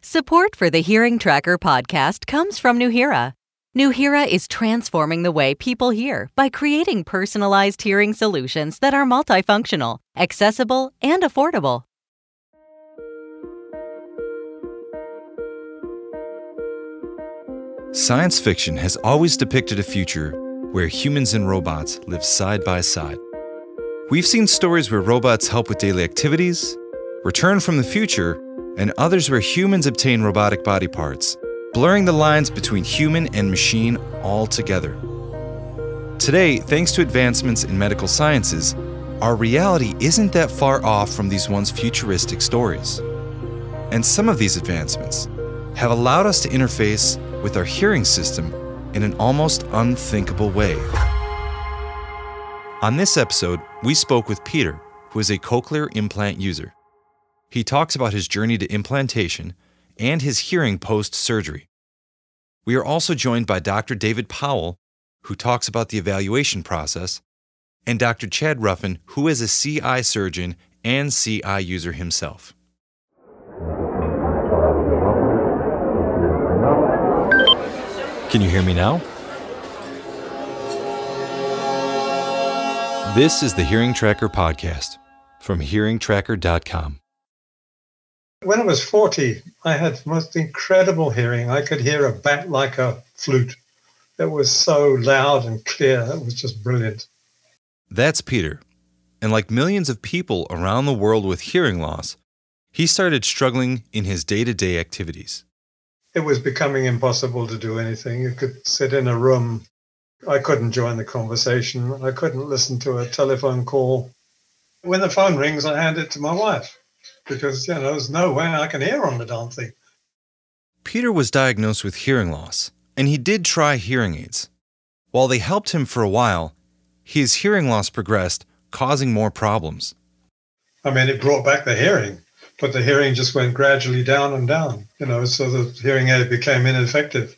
Support for the Hearing Tracker podcast comes from Nuheara. Nuheara is transforming the way people hear by creating personalized hearing solutions that are multifunctional, accessible, and affordable. Science fiction has always depicted a future where humans and robots live side by side. We've seen stories where robots help with daily activities, return from the future, and others where humans obtain robotic body parts, blurring the lines between human and machine altogether. Today, thanks to advancements in medical sciences, our reality isn't that far off from these once futuristic stories. And some of these advancements have allowed us to interface with our hearing system in an almost unthinkable way. On this episode, we spoke with Peter, who is a cochlear implant user. He talks about his journey to implantation and his hearing post-surgery. We are also joined by Dr. David Powell, who talks about the evaluation process, and Dr. Chad Ruffin, who is a CI surgeon and CI user himself. Can you hear me now? This is the Hearing Tracker podcast from hearingtracker.com. When I was 40, I had the most incredible hearing. I could hear a bat like a flute. It was so loud and clear. It was just brilliant. That's Peter. And like millions of people around the world with hearing loss, he started struggling in his day-to-day activities. It was becoming impossible to do anything. You could sit in a room. I couldn't join the conversation. I couldn't listen to a telephone call. When the phone rings, I hand it to my wife because, there's no way I can hear on the darn thing. Peter was diagnosed with hearing loss, and he did try hearing aids. While they helped him for a while, his hearing loss progressed, causing more problems. It brought back the hearing, but the hearing just went gradually down and down, so the hearing aid became ineffective.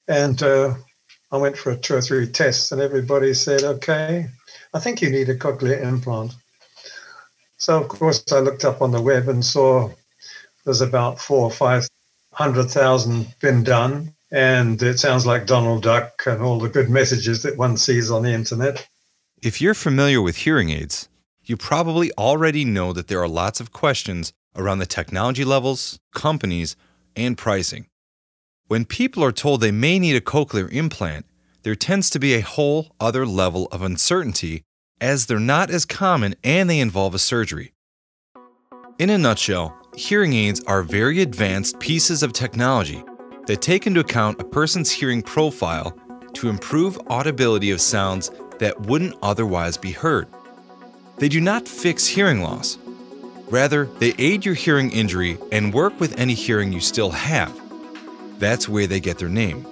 And I went for 2 or 3 tests, and everybody said, okay, I think you need a cochlear implant. So, of course, I looked up on the web and saw there's about 400,000 or 500,000 been done. And it sounds like Donald Duck and all the good messages that one sees on the internet. If you're familiar with hearing aids, you probably already know that there are lots of questions around the technology levels, companies, and pricing. When people are told they may need a cochlear implant, there tends to be a whole other level of uncertainty as they're not as common and they involve a surgery. In a nutshell, hearing aids are very advanced pieces of technology that take into account a person's hearing profile to improve audibility of sounds that wouldn't otherwise be heard. They do not fix hearing loss. Rather, they aid your hearing injury and work with any hearing you still have. That's where they get their name.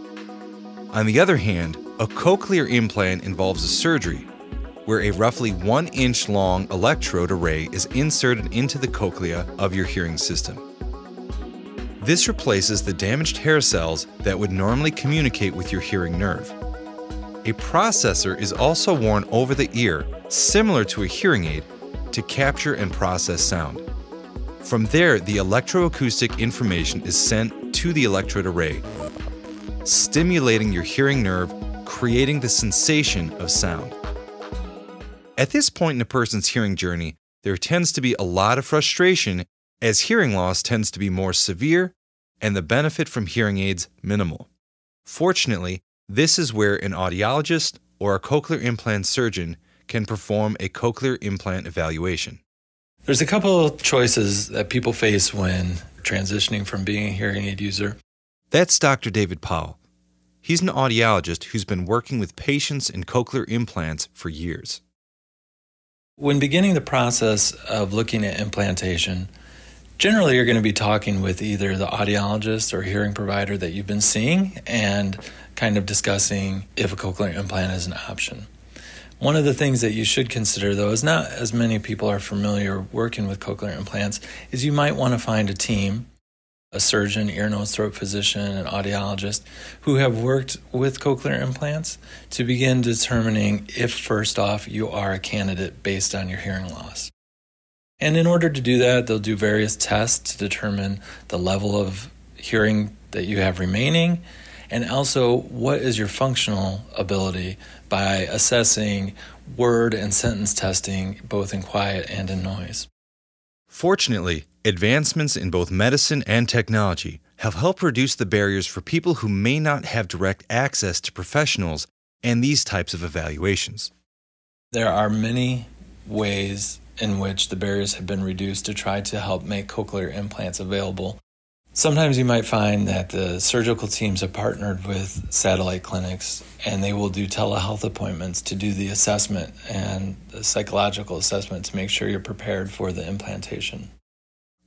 On the other hand, a cochlear implant involves a surgery where a roughly 1-inch long electrode array is inserted into the cochlea of your hearing system. This replaces the damaged hair cells that would normally communicate with your hearing nerve. A processor is also worn over the ear, similar to a hearing aid, to capture and process sound. From there, the electroacoustic information is sent to the electrode array, stimulating your hearing nerve, creating the sensation of sound. At this point in a person's hearing journey, there tends to be a lot of frustration as hearing loss tends to be more severe and the benefit from hearing aids minimal. Fortunately, this is where an audiologist or a cochlear implant surgeon can perform a cochlear implant evaluation. There's a couple of choices that people face when transitioning from being a hearing aid user. That's Dr. David Powell. He's an audiologist who's been working with patients in cochlear implants for years. When beginning the process of looking at implantation, generally you're going to be talking with either the audiologist or hearing provider that you've been seeing and kind of discussing if a cochlear implant is an option. One of the things that you should consider, though, is not as many people are familiar working with cochlear implants, is you might want to find a team, a surgeon, ear, nose, throat physician, an audiologist, who have worked with cochlear implants to begin determining if, first off, you are a candidate based on your hearing loss. And in order to do that, they'll do various tests to determine the level of hearing that you have remaining, and also what is your functional ability by assessing word and sentence testing both in quiet and in noise. Fortunately, advancements in both medicine and technology have helped reduce the barriers for people who may not have direct access to professionals and these types of evaluations. There are many ways in which the barriers have been reduced to try to help make cochlear implants available. Sometimes you might find that the surgical teams have partnered with satellite clinics and they will do telehealth appointments to do the assessment and the psychological assessment to make sure you're prepared for the implantation.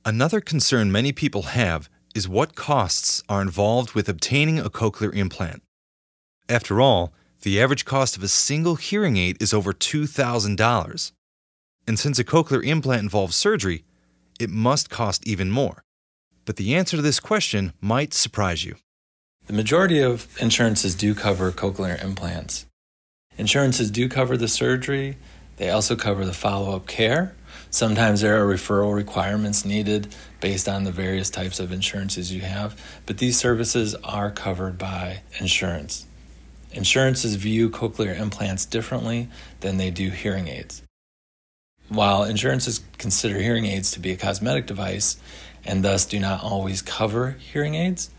Another concern many people have is what costs are involved with obtaining a cochlear implant. After all, the average cost of a single hearing aid is over $2,000. And since a cochlear implant involves surgery, it must cost even more. But the answer to this question might surprise you. The majority of insurances do cover cochlear implants. Insurances do cover the surgery. They also cover the follow-up care. Sometimes there are referral requirements needed based on the various types of insurances you have, but these services are covered by insurance. Insurances view cochlear implants differently than they do hearing aids. While insurances consider hearing aids to be a cosmetic device and thus do not always cover hearing aids,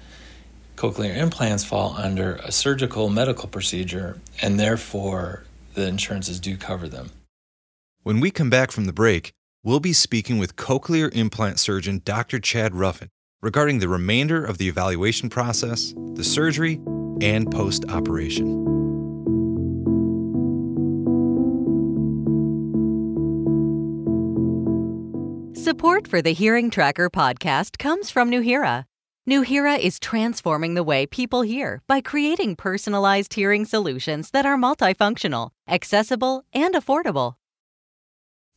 cochlear implants fall under a surgical medical procedure and therefore the insurances do cover them. When we come back from the break, we'll be speaking with cochlear implant surgeon Dr. Chad Ruffin regarding the remainder of the evaluation process, the surgery, and post-operation. Support for the Hearing Tracker podcast comes from Nuheara. Nuheara is transforming the way people hear by creating personalized hearing solutions that are multifunctional, accessible, and affordable.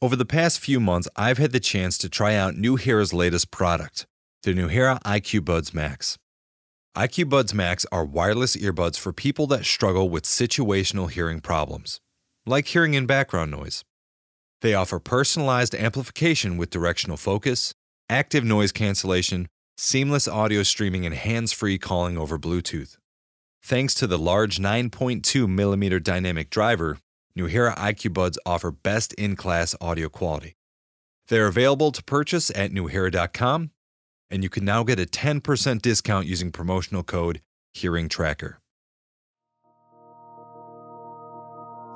Over the past few months, I've had the chance to try out Nuheara's latest product, the Nuheara IQ Buds Max. IQ Buds Max are wireless earbuds for people that struggle with situational hearing problems, like hearing in background noise. They offer personalized amplification with directional focus, active noise cancellation, seamless audio streaming, and hands-free calling over Bluetooth. Thanks to the large 9.2mm dynamic driver, Nuheara IQ Buds offer best-in-class audio quality. They're available to purchase at nuheara.com, and you can now get a 10% discount using promotional code HEARINGTRACKER.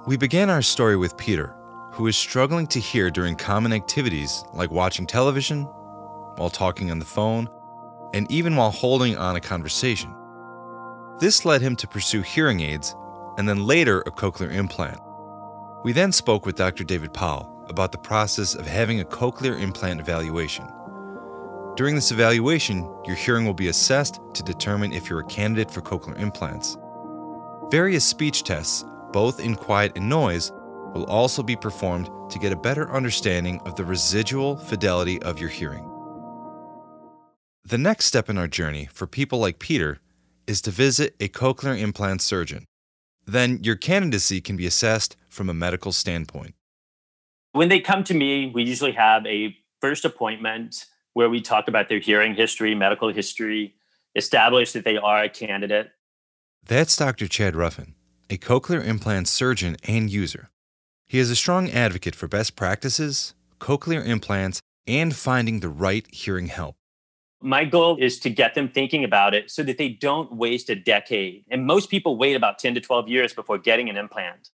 We began our story with Peter, who is struggling to hear during common activities like watching television, while talking on the phone, and even while holding on a conversation. This led him to pursue hearing aids and then later a cochlear implant. We then spoke with Dr. David Powell about the process of having a cochlear implant evaluation. During this evaluation, your hearing will be assessed to determine if you're a candidate for cochlear implants. Various speech tests, both in quiet and noise, will also be performed to get a better understanding of the residual fidelity of your hearing. The next step in our journey for people like Peter is to visit a cochlear implant surgeon. Then your candidacy can be assessed from a medical standpoint. When they come to me, we usually have a first appointment where we talk about their hearing history, medical history, establish that they are a candidate. That's Dr. Chad Ruffin, a cochlear implant surgeon and user. He is a strong advocate for best practices, cochlear implants, and finding the right hearing help. My goal is to get them thinking about it so that they don't waste a decade. And most people wait about 10 to 12 years before getting an implant.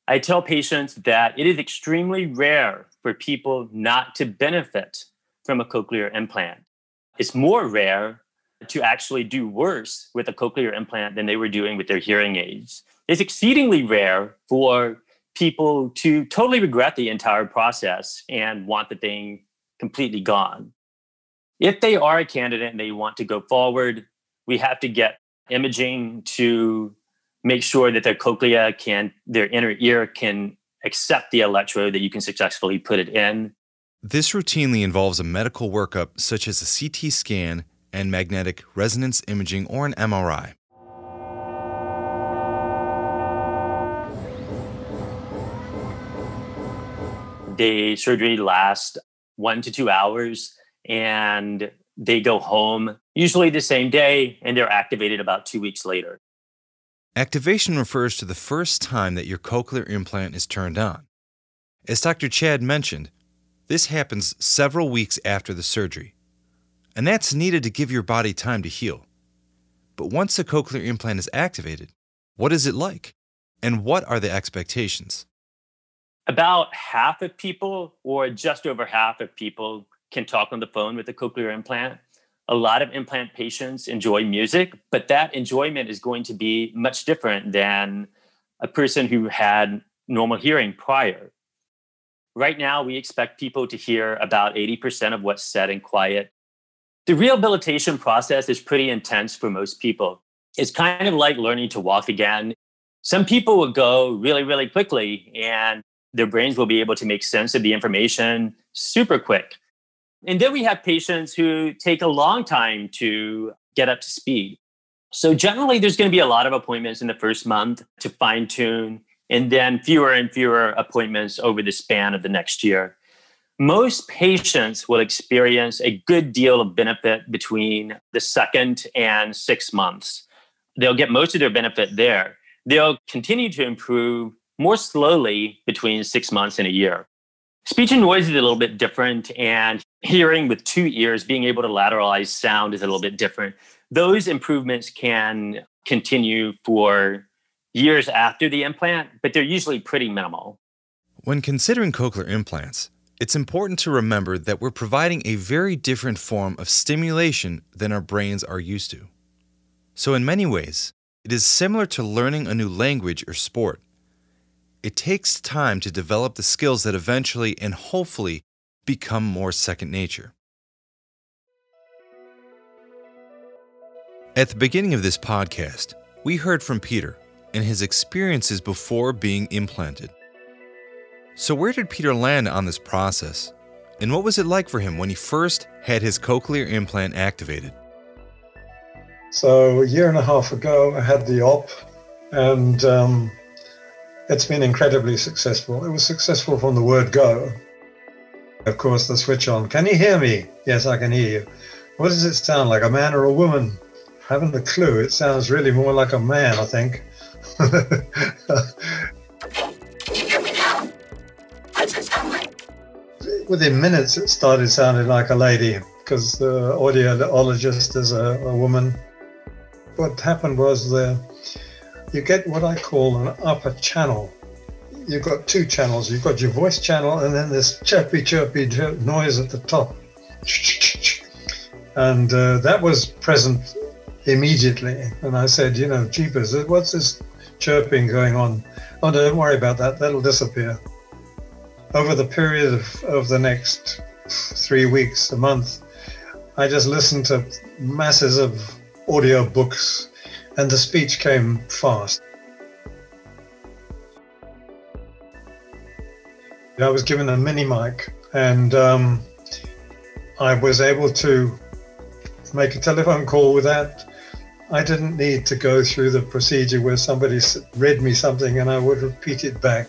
I tell patients that it is extremely rare for people not to benefit from a cochlear implant. It's more rare to actually do worse with a cochlear implant than they were doing with their hearing aids. It's exceedingly rare for people to totally regret the entire process and want the thing completely gone. If they are a candidate and they want to go forward, we have to get imaging to make sure that their cochlea their inner ear can accept the electrode, that you can successfully put it in. This routinely involves a medical workup such as a CT scan and magnetic resonance imaging or an MRI. The surgery lasts 1 to 2 hours, and they go home usually the same day, and they're activated about 2 weeks later. Activation refers to the first time that your cochlear implant is turned on. As Dr. Chad mentioned, this happens several weeks after the surgery, and that's needed to give your body time to heal. But once the cochlear implant is activated, what is it like? And what are the expectations? About half of people, or just over half of people, can talk on the phone with a cochlear implant. A lot of implant patients enjoy music, but that enjoyment is going to be much different than a person who had normal hearing prior. Right now, we expect people to hear about 80% of what's said in quiet. The rehabilitation process is pretty intense for most people. It's kind of like learning to walk again. Some people will go really, really quickly, and their brains will be able to make sense of the information super quick. And then we have patients who take a long time to get up to speed. So generally, there's going to be a lot of appointments in the first month to fine tune, and then fewer and fewer appointments over the span of the next year. Most patients will experience a good deal of benefit between the 2nd and 6 months. They'll get most of their benefit there. They'll continue to improve more slowly between 6 months and a year. Speech and noise is a little bit different, and hearing with 2 ears, being able to lateralize sound is a little bit different. Those improvements can continue for years after the implant, but they're usually pretty minimal. When considering cochlear implants, it's important to remember that we're providing a very different form of stimulation than our brains are used to. So in many ways, it is similar to learning a new language or sport. It takes time to develop the skills that eventually and hopefully become more second nature. At the beginning of this podcast, we heard from Peter and his experiences before being implanted. So where did Peter land on this process? And what was it like for him when he first had his cochlear implant activated? So a year and a half ago, I had the op, and it's been incredibly successful. It was successful from the word go. Of course, the switch on. Can you hear me? Yes, I can hear you. What does it sound like, a man or a woman? I haven't a clue. It sounds really more like a man, I think. Within minutes, it started sounding like a lady because the audiologist is a woman. What happened was you get what I call an upper channel. You've got 2 channels. You've got your voice channel and then this chirpy noise at the top. And that was present immediately. And I said, jeepers, what's this chirping going on? Oh, no, don't worry about that. That'll disappear. Over the period of the next 3 weeks, a month, I just listened to masses of audio books, and the speech came fast. I was given a mini mic, and I was able to make a telephone call with that. I didn't need to go through the procedure where somebody read me something and I would repeat it back.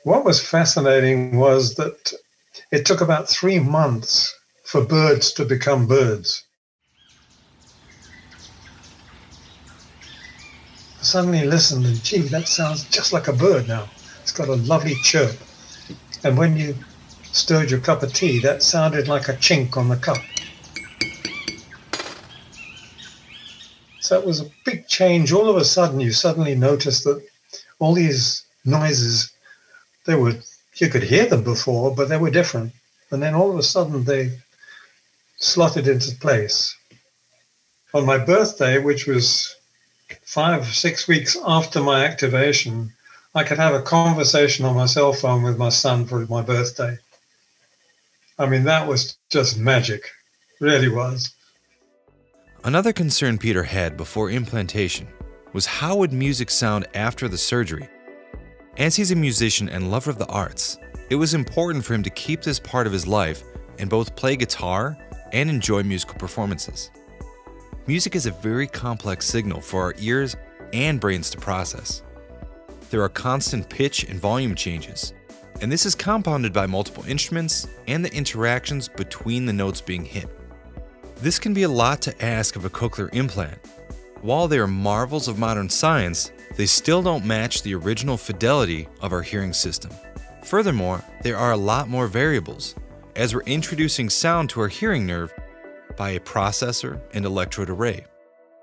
What was fascinating was that it took about 3 months for birds to become birds. I suddenly listened and, gee, that sounds just like a bird now. It's got a lovely chirp. And when you stirred your cup of tea, that sounded like a chink on the cup. So it was a big change. All of a sudden, you suddenly noticed that all these noises, you could hear them before, but they were different. And then all of a sudden, they slotted into place. On my birthday, which was 5 or 6 weeks after my activation, I could have a conversation on my cell phone with my son for my birthday. I mean, that was just magic. Really was. Another concern Peter had before implantation was how would music sound after the surgery? As he's a musician and lover of the arts, it was important for him to keep this part of his life and both play guitar and enjoy musical performances. Music is a very complex signal for our ears and brains to process. There are constant pitch and volume changes, And this is compounded by multiple instruments and the interactions between the notes being hit. This can be a lot to ask of a cochlear implant. While they are marvels of modern science, they still don't match the original fidelity of our hearing system. Furthermore, there are a lot more variables, as we're introducing sound to our hearing nerve by a processor and electrode array.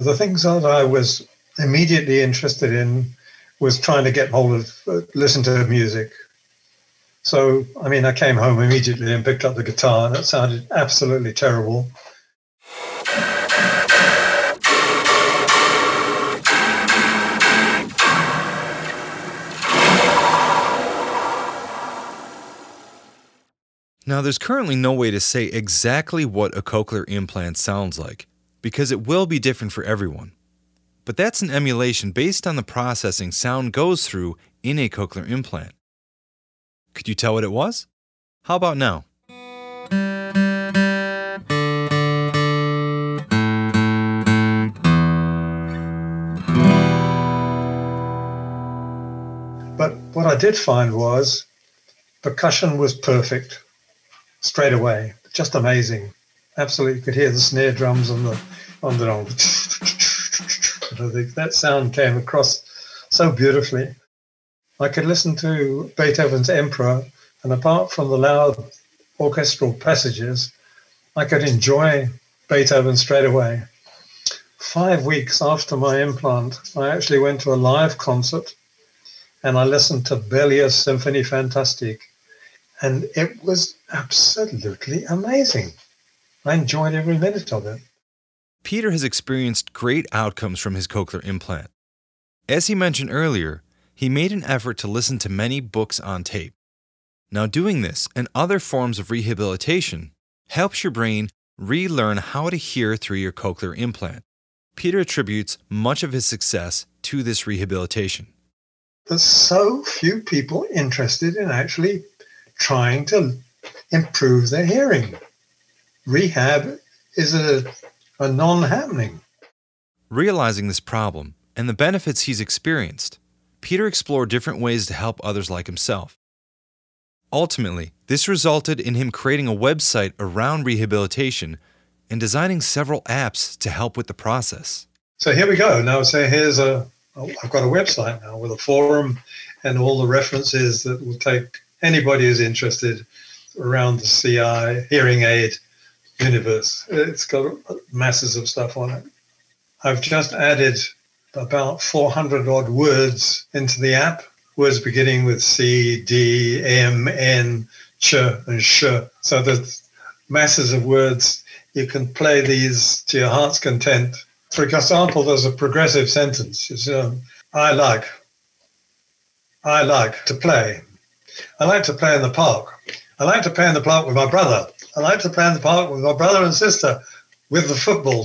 The things that I was immediately interested in was trying to get hold of, listen to music. So, I came home immediately and picked up the guitar, and it sounded absolutely terrible. Now, there's currently no way to say exactly what a cochlear implant sounds like, because it will be different for everyone. But that's an emulation based on the processing sound goes through in a cochlear implant. Could you tell what it was? How about now? But what I did find was percussion was perfect straight away. Just amazing. Absolutely, you could hear the snare drums on the that sound came across so beautifully. I could listen to Beethoven's Emperor, and apart from the loud orchestral passages, I could enjoy Beethoven straight away. 5 weeks after my implant, I actually went to a live concert and I listened to Berlioz's Symphony Fantastique, and it was absolutely amazing. I enjoyed every minute of it. Peter has experienced great outcomes from his cochlear implant. As he mentioned earlier, he made an effort to listen to many books on tape. Now, doing this and other forms of rehabilitation helps your brain relearn how to hear through your cochlear implant. Peter attributes much of his success to this rehabilitation. There's so few people interested in actually trying to improve their hearing. Rehab is a non-happening. Realizing this problem and the benefits he's experienced, Peter explored different ways to help others like himself. Ultimately, this resulted in him creating a website around rehabilitation and designing several apps to help with the process. So here we go. Now, say I've got a website now with a forum and all the references that will take anybody who's interested around the CI hearing aid universe. It's got masses of stuff on it. I've just added about 400 odd words into the app, words beginning with C, D, M, N, Ch, and Sh. So there's masses of words. You can play these to your heart's content. For example, there's a progressive sentence. It's, I like to play. I like to play in the park. I like to play in the park with my brother. I like to play in the park with my brother and sister with the football.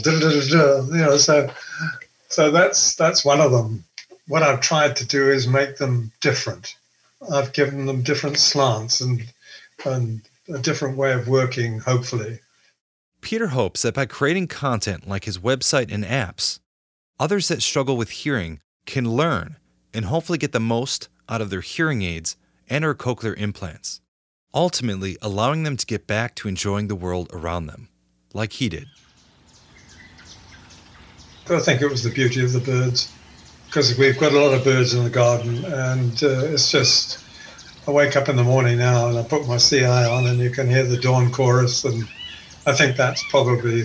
So that's one of them. What I've tried to do is make them different. I've given them different slants and a different way of working, hopefully. Peter hopes that by creating content like his website and apps, others that struggle with hearing can learn and hopefully get the most out of their hearing aids and or cochlear implants, ultimately allowing them to get back to enjoying the world around them, like he did. I think it was the beauty of the birds, because we've got a lot of birds in the garden, and it's just, I wake up in the morning now and I put my CI on and you can hear the dawn chorus, and I think that's probably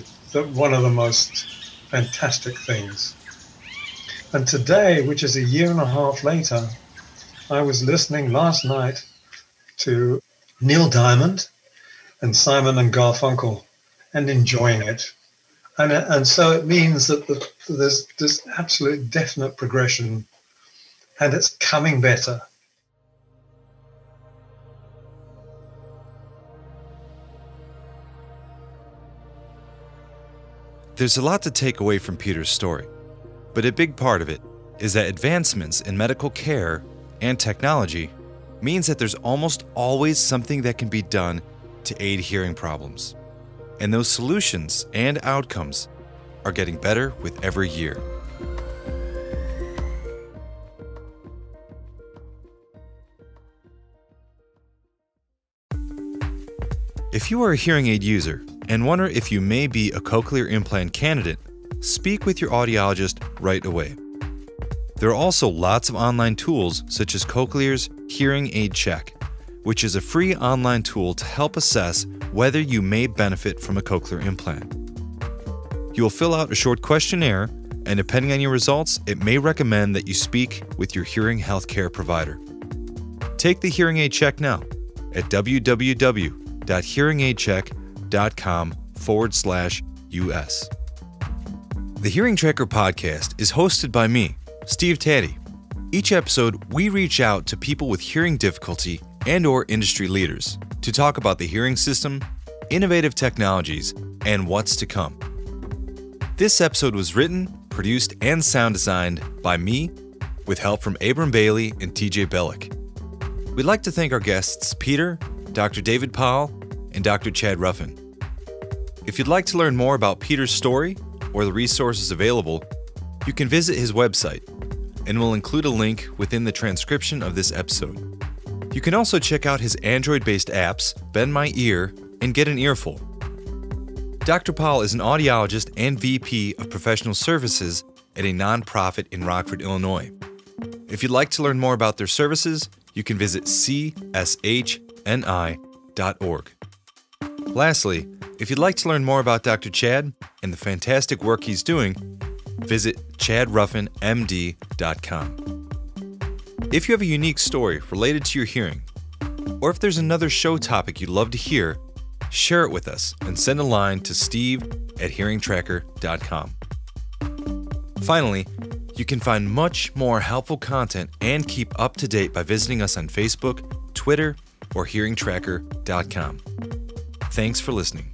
one of the most fantastic things. And today, which is a year and a half later, I was listening last night to Neil Diamond and Simon and Garfunkel and enjoying it. And so it means that there's this absolute definite progression, and it's coming better. There's a lot to take away from Peter's story, but a big part of it is that advancements in medical care and technology means that there's almost always something that can be done to aid hearing problems. And those solutions and outcomes are getting better with every year. If you are a hearing aid user and wonder if you may be a cochlear implant candidate, speak with your audiologist right away. There are also lots of online tools such as Cochlear's Hearing Aid Check, which is a free online tool to help assess whether you may benefit from a cochlear implant. You will fill out a short questionnaire, and depending on your results, it may recommend that you speak with your hearing healthcare provider. Take the Hearing Aid Check now at www.hearingaidcheck.com/US. The Hearing Tracker podcast is hosted by me, Steve Taddy. Each episode, we reach out to people with hearing difficulty and/or industry leaders to talk about the hearing system, innovative technologies, and what's to come. This episode was written, produced, and sound designed by me, with help from Abram Bailey and TJ Bellick. We'd like to thank our guests Peter, Dr. David Powell, and Dr. Chad Ruffin. If you'd like to learn more about Peter's story or the resources available, you can visit his website, and we'll include a link within the transcription of this episode. You can also check out his Android-based apps, Bend My Ear, and Get an Earful. Dr. Powell is an audiologist and VP of Professional Services at a nonprofit in Rockford, Illinois. If you'd like to learn more about their services, you can visit cshni.org. Lastly, if you'd like to learn more about Dr. Chad and the fantastic work he's doing, visit chadruffinmd.com. If you have a unique story related to your hearing, or if there's another show topic you'd love to hear, share it with us and send a line to steve@hearingtracker.com. Finally, you can find much more helpful content and keep up to date by visiting us on Facebook, Twitter, or hearingtracker.com. Thanks for listening.